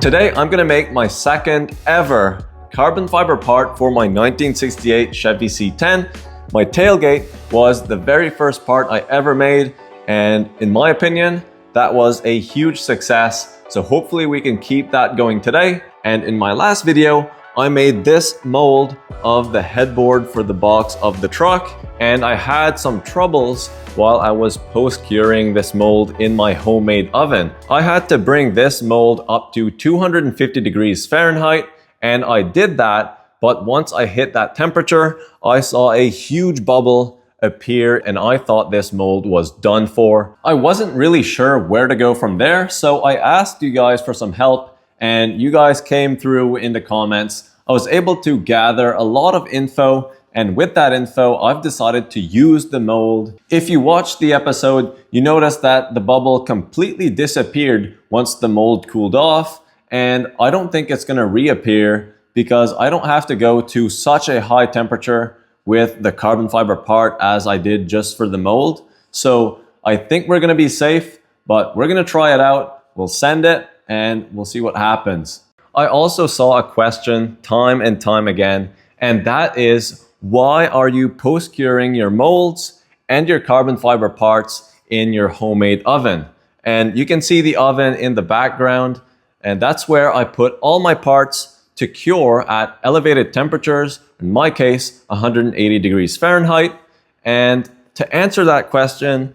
Today I'm gonna make my second ever carbon fiber part for my 1968 Chevy C10. My tailgate was the very first part I ever made, and in my opinion, that was a huge success. So hopefully we can keep that going today. And in my last video, I made this mold of the headboard for the box of the truck, and I had some troubles while I was post-curing this mold in my homemade oven. I had to bring this mold up to 250 degrees Fahrenheit, and I did that, but once I hit that temperature, I saw a huge bubble appear and I thought this mold was done for. I wasn't really sure where to go from there, so I asked you guys for some help, and you guys came through in the comments. I was able to gather a lot of info, and with that info, I've decided to use the mold. If you watched the episode, you noticed that the bubble completely disappeared once the mold cooled off, and I don't think it's gonna reappear because I don't have to go to such a high temperature with the carbon fiber part as I did just for the mold. So I think we're gonna be safe, but we're gonna try it out. We'll send it and we'll see what happens. I also saw a question time and time again, and that is, why are you post-curing your molds and your carbon fiber parts in your homemade oven? And you can see the oven in the background, and that's where I put all my parts to cure at elevated temperatures, in my case, 180 degrees Fahrenheit. And to answer that question,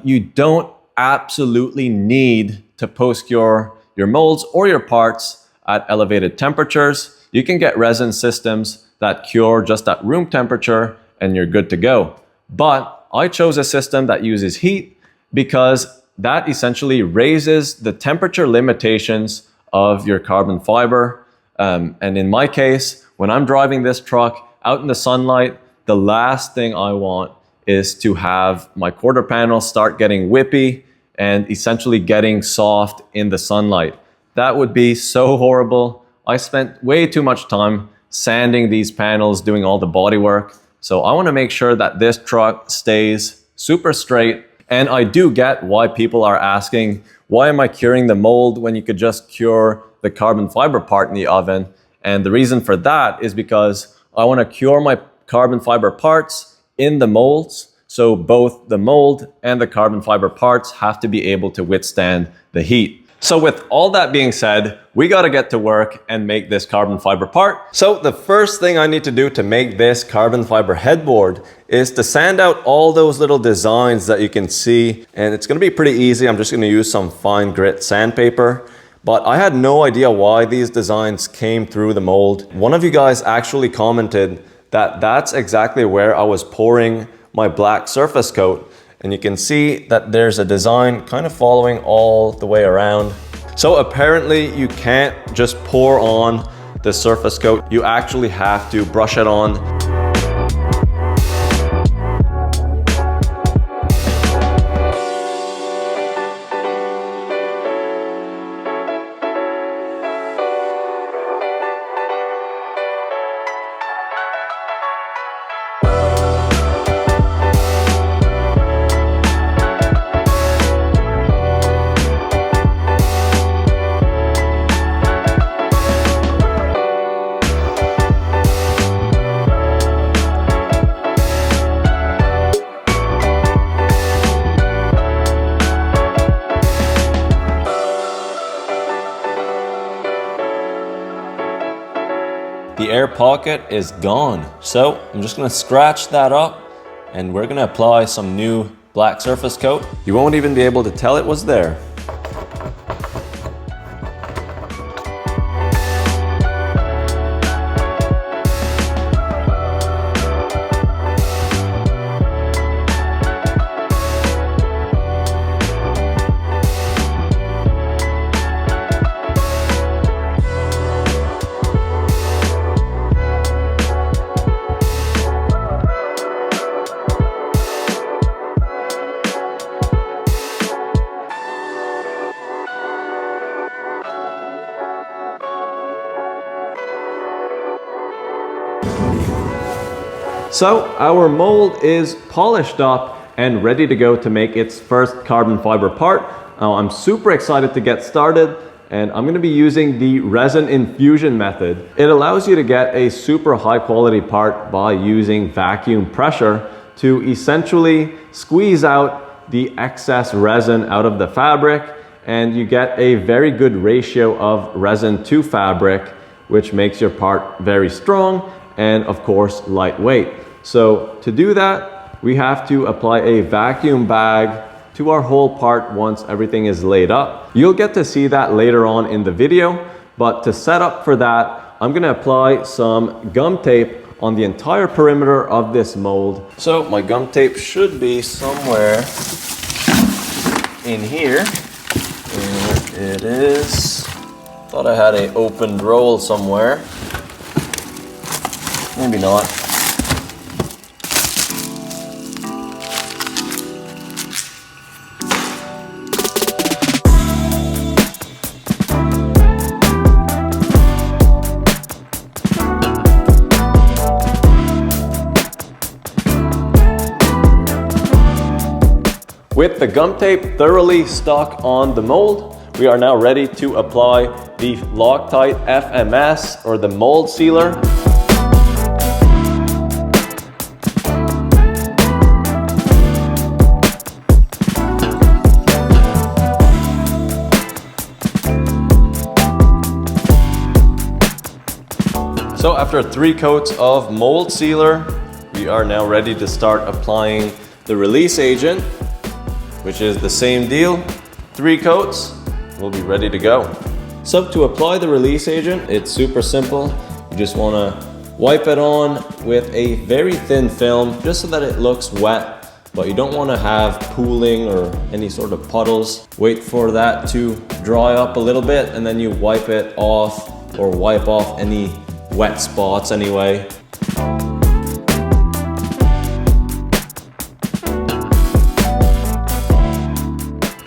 you don't absolutely need to post-cure your molds or your parts at elevated temperatures. You can get resin systems that cure just at room temperature and you're good to go. But I chose a system that uses heat because that essentially raises the temperature limitations of your carbon fiber. And in my case, when I'm driving this truck out in the sunlight, the last thing I want is to have my quarter panel start getting whippy and essentially getting soft in the sunlight. That would be so horrible. I spent way too much time sanding these panels, doing all the body work. So I want to make sure that this truck stays super straight. And I do get why people are asking, why am I curing the mold when you could just cure the carbon fiber part in the oven? And the reason for that is because I want to cure my carbon fiber parts in the molds. So both the mold and the carbon fiber parts have to be able to withstand the heat. So with all that being said, we got to get to work and make this carbon fiber part. So the first thing I need to do to make this carbon fiber headboard is to sand out all those little designs that you can see. And it's going to be pretty easy. I'm just going to use some fine grit sandpaper. But I had no idea why these designs came through the mold. One of you guys actually commented that that's exactly where I was pouring my black surface coat. And you can see that there's a design kind of following all the way around. So apparently you can't just pour on the surface coat. You actually have to brush it on. The air pocket is gone. So I'm just gonna scratch that up and we're gonna apply some new black surface coat. You won't even be able to tell it was there. So our mold is polished up and ready to go to make its first carbon fiber part. Now I'm super excited to get started, and I'm going to be using the Resin Infusion method. It allows you to get a super high quality part by using vacuum pressure to essentially squeeze out the excess resin out of the fabric, and you get a very good ratio of resin to fabric, which makes your part very strong and of course lightweight. So to do that, we have to apply a vacuum bag to our whole part once everything is laid up. You'll get to see that later on in the video, but to set up for that, I'm gonna apply some gum tape on the entire perimeter of this mold. So my gum tape should be somewhere in here. There it is. Thought I had an opened roll somewhere. Maybe not. With the gum tape thoroughly stuck on the mold, we are now ready to apply the Loctite FMS, or the mold sealer. So after 3 coats of mold sealer, we are now ready to start applying the release agent, which is the same deal. 3 coats, we'll be ready to go. So to apply the release agent, it's super simple. You just wanna wipe it on with a very thin film, just so that it looks wet, but you don't wanna have pooling or any sort of puddles. Wait for that to dry up a little bit, and then you wipe it off, or wipe off any wet spots anyway.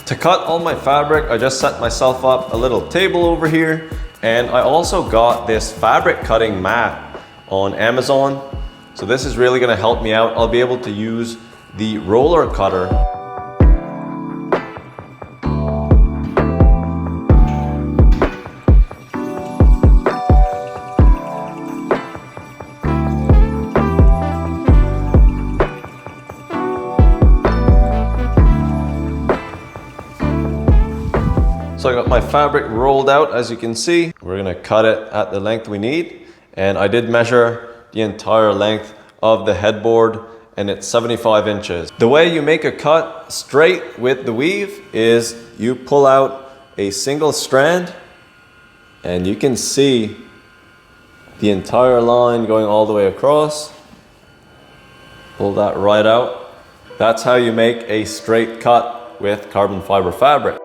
To cut all my fabric, I just set myself up a little table over here, and I also got this fabric cutting mat on Amazon. So this is really gonna help me out. I'll be able to use the roller cutter. So I got my fabric rolled out, as you can see. We're gonna cut it at the length we need. And I did measure the entire length of the headboard, and it's 75 inches. The way you make a cut straight with the weave is you pull out a single strand, and you can see the entire line going all the way across. Pull that right out. That's how you make a straight cut with carbon fiber fabric.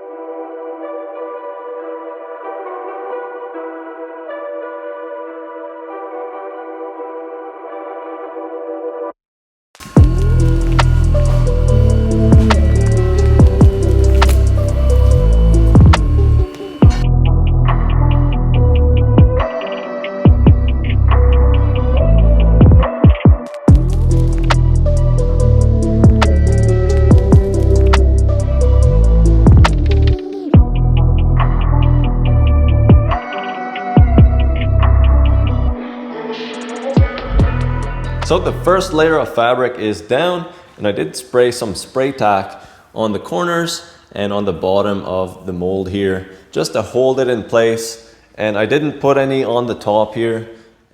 So the first layer of fabric is down, and I did spray some spray tack on the corners and on the bottom of the mold here, just to hold it in place. And I didn't put any on the top here,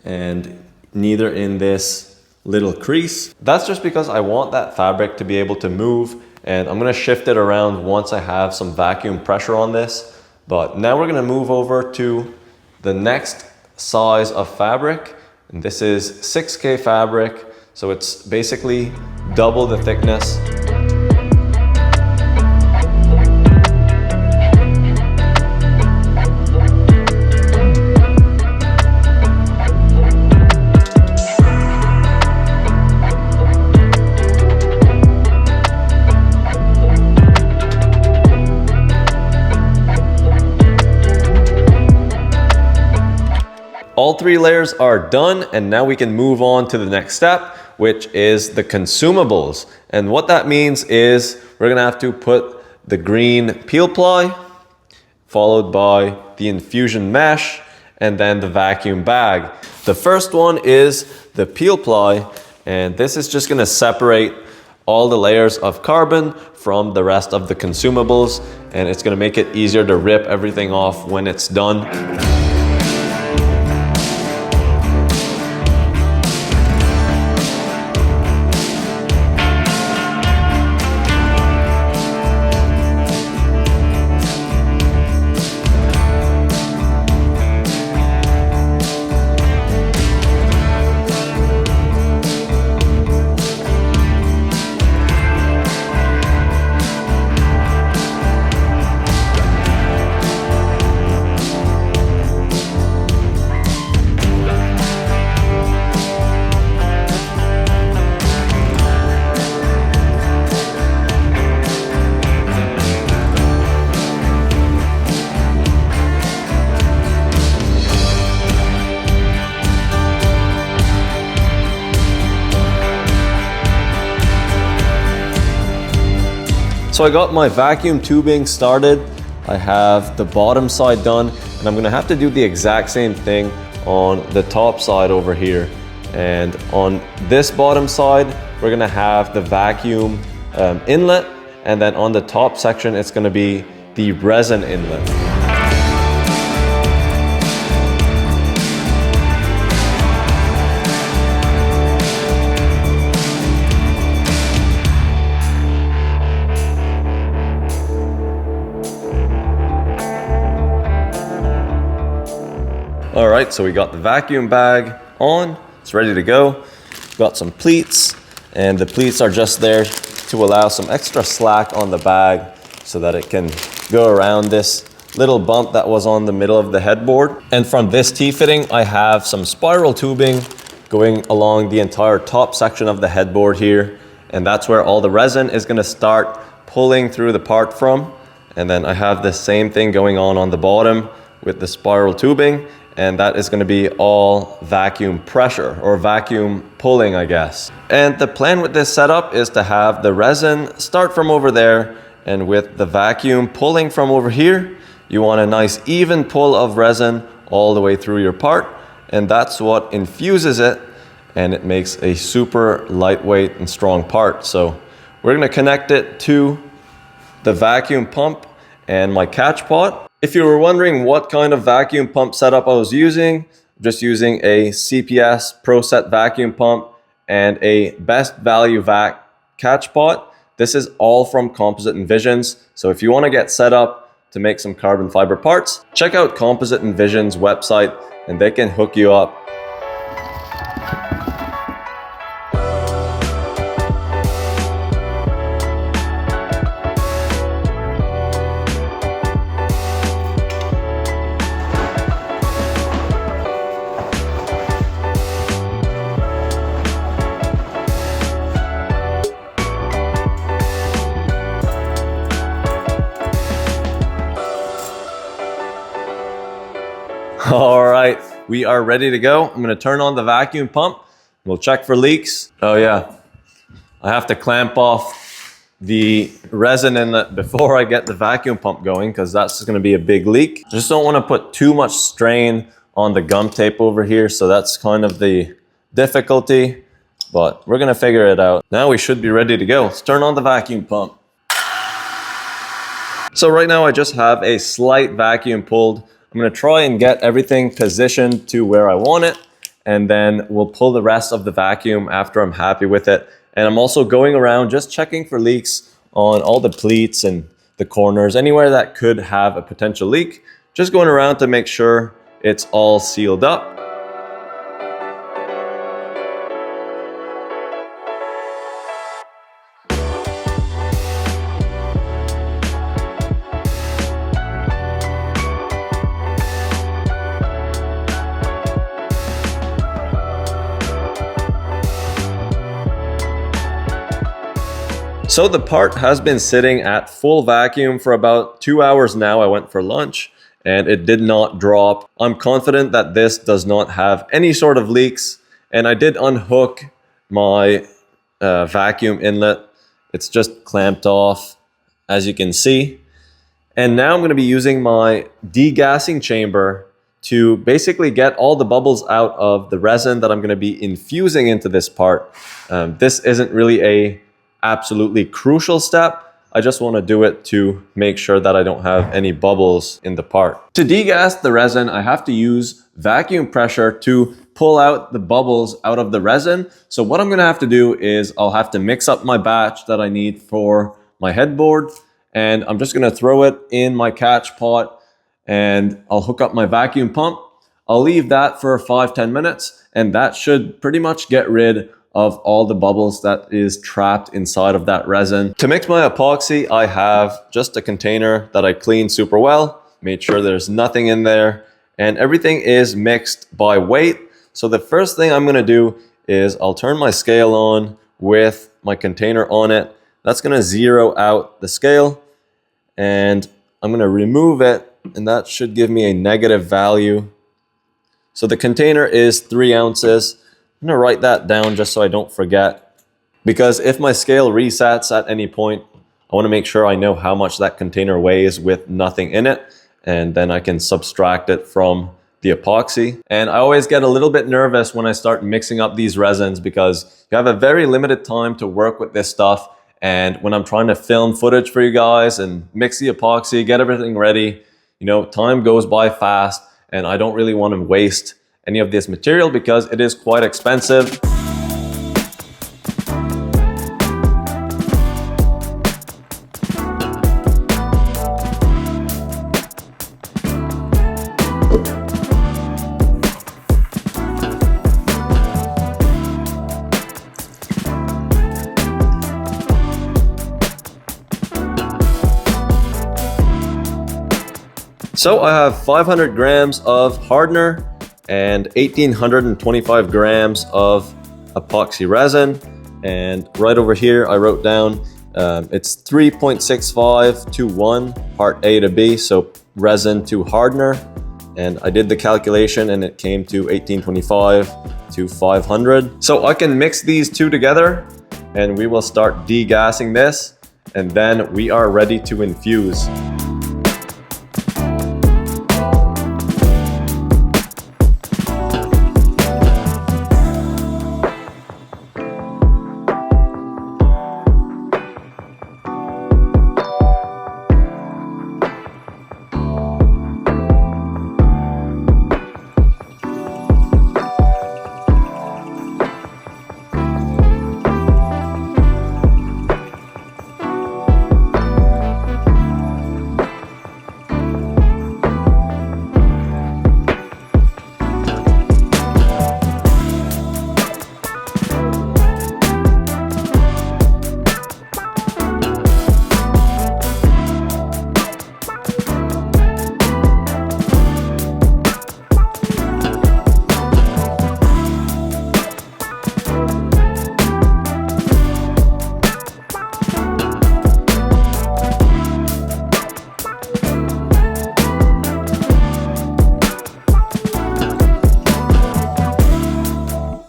and neither in this little crease. That's just because I want that fabric to be able to move, and I'm gonna shift it around once I have some vacuum pressure on this. But now we're gonna move over to the next size of fabric. And this is 6K fabric, so it's basically double the thickness. All 3 layers are done, and now we can move on to the next step, which is the consumables. And what that means is we're gonna have to put the green peel ply followed by the infusion mesh, and then the vacuum bag. The first one is the peel ply, and this is just gonna separate all the layers of carbon from the rest of the consumables, and it's gonna make it easier to rip everything off when it's done. So I got my vacuum tubing started. I have the bottom side done, and I'm gonna have to do the exact same thing on the top side over here. And on this bottom side, we're gonna have the vacuum inlet, and then on the top section, it's gonna be the resin inlet. All right, so we got the vacuum bag on, it's ready to go. Got some pleats, and the pleats are just there to allow some extra slack on the bag so that it can go around this little bump that was on the middle of the headboard. And from this T-fitting, I have some spiral tubing going along the entire top section of the headboard here. And that's where all the resin is gonna start pulling through the part from. And then I have the same thing going on the bottom with the spiral tubing. And that is gonna be all vacuum pressure, or vacuum pulling, I guess. And the plan with this setup is to have the resin start from over there, and with the vacuum pulling from over here, you want a nice even pull of resin all the way through your part, and that's what infuses it, and it makes a super lightweight and strong part. So we're gonna connect it to the vacuum pump and my catch pot. If you were wondering what kind of vacuum pump setup I was using, I'm just using a CPS Pro Set vacuum pump and a Best Value Vac catch pot. This is all from Composite Infusions. So if you want to get set up to make some carbon fiber parts, check out Composite Infusion's website and they can hook you up. All right, we are ready to go. I'm gonna turn on the vacuum pump. We'll check for leaks. Oh yeah, I have to clamp off the resin inlet before I get the vacuum pump going because that's gonna be a big leak. Just don't wanna put too much strain on the gum tape over here, so that's kind of the difficulty, but we're gonna figure it out. Now we should be ready to go. Let's turn on the vacuum pump. So right now I just have a slight vacuum pulled. I'm gonna try and get everything positioned to where I want it, and then we'll pull the rest of the vacuum after I'm happy with it. And I'm also going around just checking for leaks on all the pleats and the corners, anywhere that could have a potential leak. Just going around to make sure it's all sealed up. So the part has been sitting at full vacuum for about 2 hours now. I went for lunch and it did not drop. I'm confident that this does not have any sort of leaks. And I did unhook my vacuum inlet. It's just clamped off, as you can see. And now I'm going to be using my degassing chamber to basically get all the bubbles out of the resin that I'm going to be infusing into this part. This isn't really a absolutely crucial step. I just want to do it to make sure that I don't have any bubbles in the part. To degas the resin, I have to use vacuum pressure to pull out the bubbles out of the resin. So what I'm going to have to do is I'll have to mix up my batch that I need for my headboard, and I'm just going to throw it in my catch pot, and I'll hook up my vacuum pump. I'll leave that for 5-10 minutes, and that should pretty much get rid of all the bubbles that is trapped inside of that resin. To mix my epoxy, I have just a container that I cleaned super well, made sure there's nothing in there, and everything is mixed by weight. So the first thing I'm gonna do is I'll turn my scale on with my container on it. That's gonna zero out the scale, and I'm gonna remove it, and that should give me a negative value. So the container is 3 ounces. I'm gonna write that down just so I don't forget, because if my scale resets at any point, I wanna make sure I know how much that container weighs with nothing in it, and then I can subtract it from the epoxy. And I always get a little bit nervous when I start mixing up these resins, because you have a very limited time to work with this stuff. And when I'm trying to film footage for you guys and mix the epoxy, get everything ready, you know, time goes by fast, and I don't really want to waste any of this material because it is quite expensive. So I have 500 grams of hardener and 1825 grams of epoxy resin. And right over here, I wrote down it's 3.65 to 1, part A to B, so resin to hardener. And I did the calculation and it came to 1825 to 500. So I can mix these two together and we will start degassing this, and then we are ready to infuse.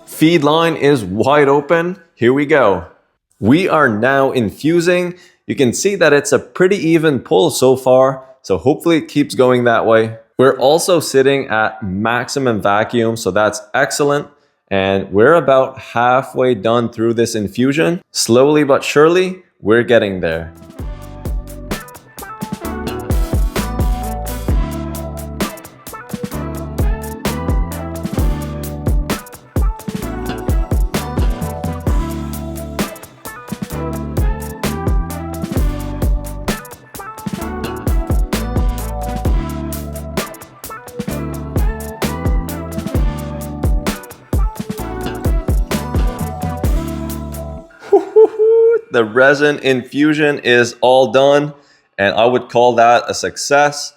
Feed line is wide open. Here we go. We are now infusing. You can see that it's a pretty even pull so far, so hopefully it keeps going that way. We're also sitting at maximum vacuum, so that's excellent. And we're about halfway done through this infusion. Slowly but surely, we're getting there. The resin infusion is all done, and I would call that a success.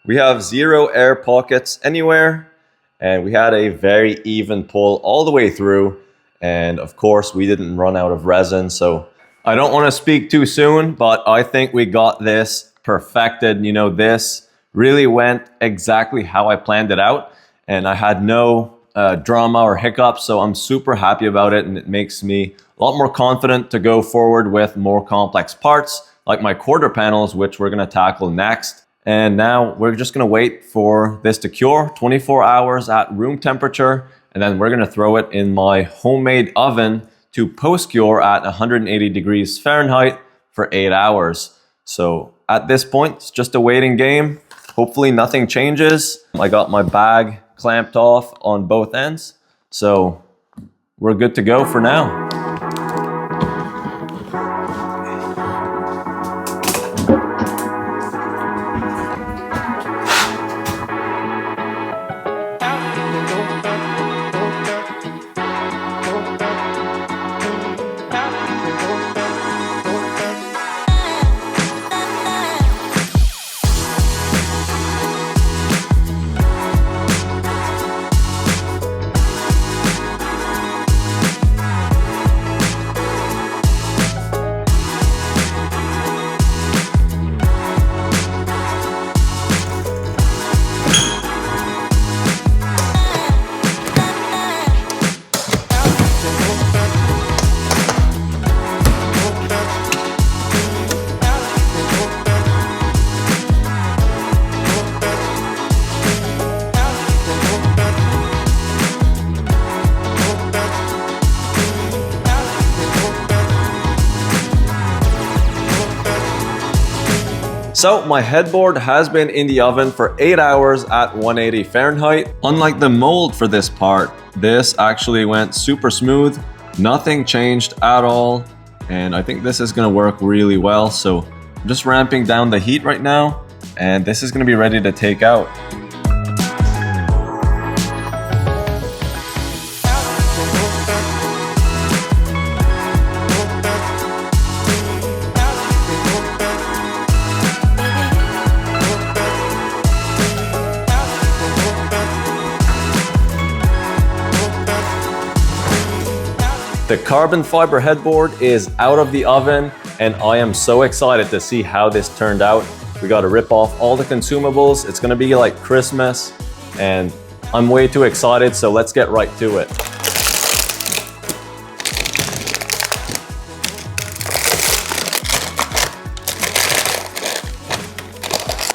We have 0 air pockets anywhere, and we had a very even pull all the way through. And of course, we didn't run out of resin, so I don't want to speak too soon, but I think we got this perfected. You know, this really went exactly how I planned it out, and I had no drama or hiccups, so I'm super happy about it, and it makes me a lot more confident to go forward with more complex parts like my quarter panels, which we're going to tackle next. And now we're just going to wait for this to cure 24 hours at room temperature, and then we're going to throw it in my homemade oven to post-cure at 180 degrees Fahrenheit for 8 hours. So at this point, it's just a waiting game. Hopefully nothing changes. I got my bag clamped off on both ends, so we're good to go for now. So my headboard has been in the oven for 8 hours at 180 Fahrenheit. Unlike the mold for this part, this actually went super smooth. Nothing changed at all. And I think this is gonna work really well. So I'm just ramping down the heat right now, and this is gonna be ready to take out. The carbon fiber headboard is out of the oven, and I am so excited to see how this turned out. We got to rip off all the consumables. It's gonna be like Christmas, and I'm way too excited, so let's get right to it.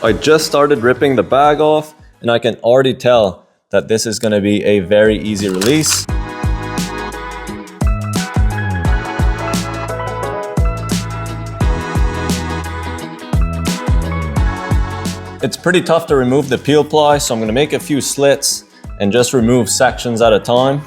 I just started ripping the bag off, and I can already tell that this is gonna be a very easy release. It's pretty tough to remove the peel ply, so I'm going to make a few slits and just remove sections at a time.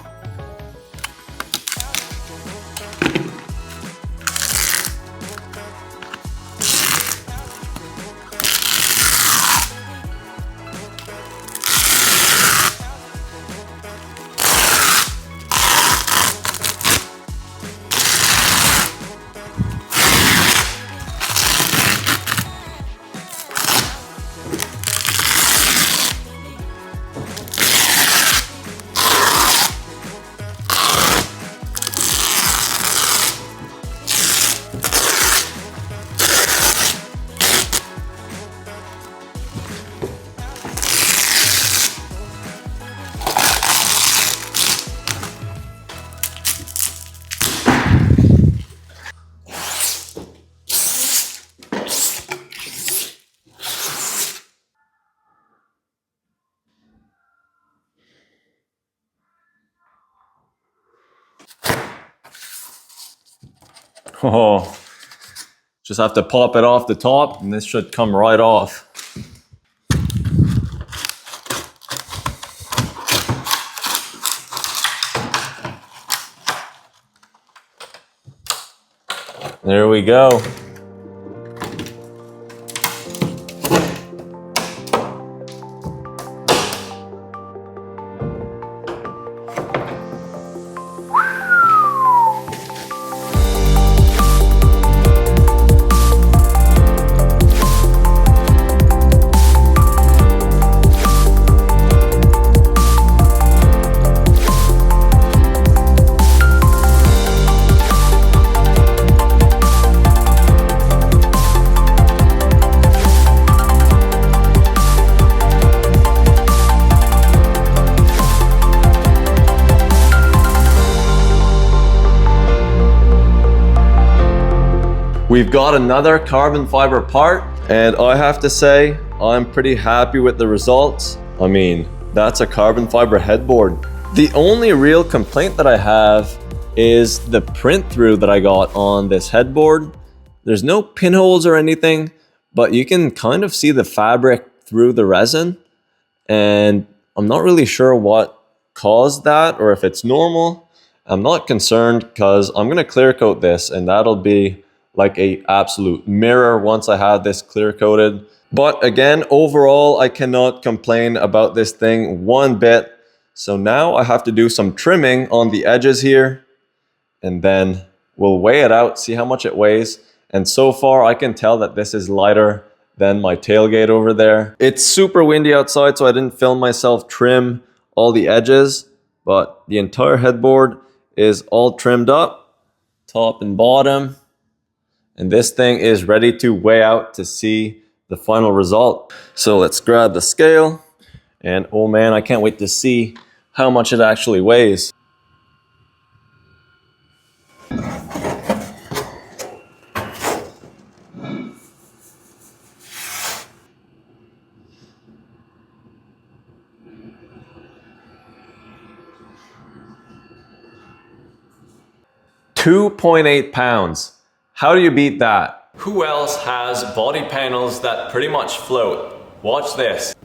Oh, just have to pop it off the top, and this should come right off. There we go. We've got another carbon fiber part, and I have to say, I'm pretty happy with the results. I mean, that's a carbon fiber headboard. The only real complaint that I have is the print through that I got on this headboard. There's no pinholes or anything, but you can kind of see the fabric through the resin, and I'm not really sure what caused that or if it's normal. I'm not concerned because I'm gonna clear coat this, and that'll be like a absolute mirror once I have this clear coated. But again, overall, I cannot complain about this thing one bit. So now I have to do some trimming on the edges here, and then we'll weigh it out, see how much it weighs. And so far I can tell that this is lighter than my tailgate over there. It's super windy outside, so I didn't film myself trim all the edges, but the entire headboard is all trimmed up, top and bottom. And this thing is ready to weigh out to see the final result. So let's grab the scale, and oh man, I can't wait to see how much it actually weighs. £2.8 pounds. How do you beat that? Who else has body panels that pretty much float? Watch this.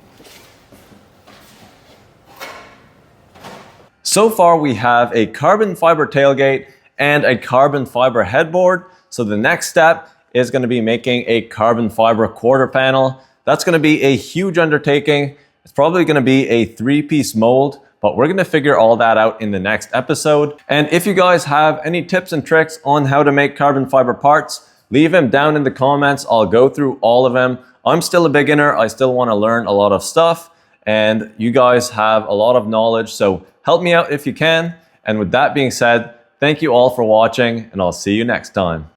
So far we have a carbon fiber tailgate and a carbon fiber headboard. So the next step is going to be making a carbon fiber quarter panel. That's going to be a huge undertaking. It's probably going to be a 3-piece mold, but we're going to figure all that out in the next episode. And if you guys have any tips and tricks on how to make carbon fiber parts, leave them down in the comments. I'll go through all of them. I'm still a beginner. I still want to learn a lot of stuff, and you guys have a lot of knowledge, so help me out if you can. And with that being said, thank you all for watching, and I'll see you next time.